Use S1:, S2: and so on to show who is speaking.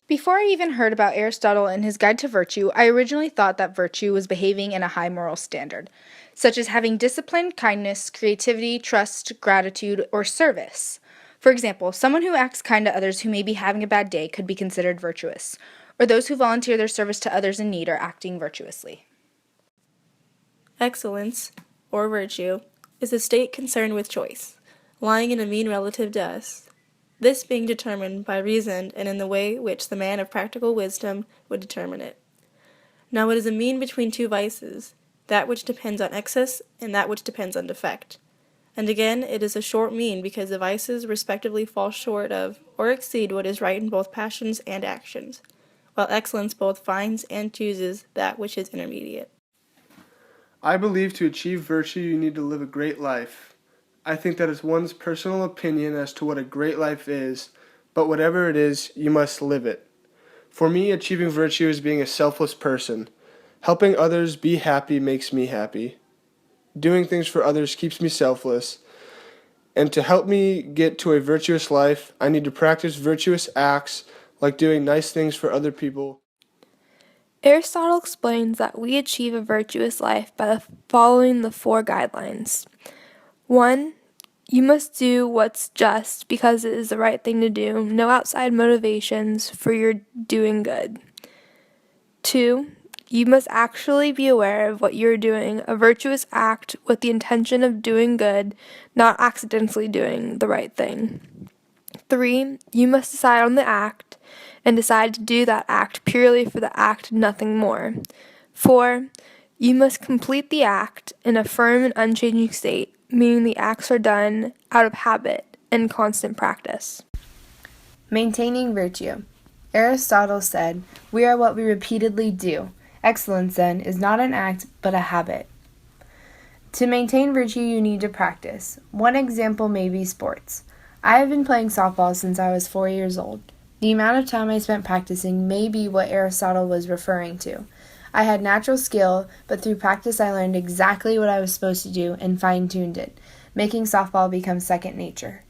S1: Before I even heard about Aristotle and his Guide to Virtue, I originally thought that virtue was behaving in a high moral standard, such as having discipline, kindness, creativity, trust, gratitude, or service. For example, someone who acts kind to others who may be having a bad day could be considered virtuous, or those who volunteer their service to others in need are acting virtuously.
S2: Excellence, or virtue, is a state concerned with choice, lying in a mean relative to us. This being determined by reason and in the way which the man of practical wisdom would determine it. Now it is a mean between two vices, that which depends on excess and that which depends on defect. And again, it is a short mean because the vices respectively fall short of or exceed what is right in both passions and actions, while excellence both finds and chooses that which is intermediate.
S3: I believe to achieve virtue you need to live a great life. I think that is one's personal opinion as to what a great life is, but whatever it is, you must live it. For me, achieving virtue is being a selfless person. Helping others be happy makes me happy. Doing things for others keeps me selfless. And to help me get to a virtuous life, I need to practice virtuous acts like doing nice things for other people.
S4: Aristotle explains that we achieve a virtuous life by following the four guidelines. 1. You must do what's just because it is the right thing to do, no outside motivations for your doing good. 2. You must actually be aware of what you're doing, a virtuous act with the intention of doing good, not accidentally doing the right thing. 3. You must decide on the act and decide to do that act purely for the act, nothing more. 4. You must complete the act in a firm and unchanging state, meaning the acts are done out of habit and constant practice.
S5: Maintaining virtue. Aristotle said, "We are what we repeatedly do." Excellence, then, is not an act, but a habit. To maintain virtue, you need to practice. One example may be sports. I have been playing softball since I was 4 years old. The amount of time I spent practicing may be what Aristotle was referring to. I had natural skill, but through practice I learned exactly what I was supposed to do and fine-tuned it, making softball become second nature.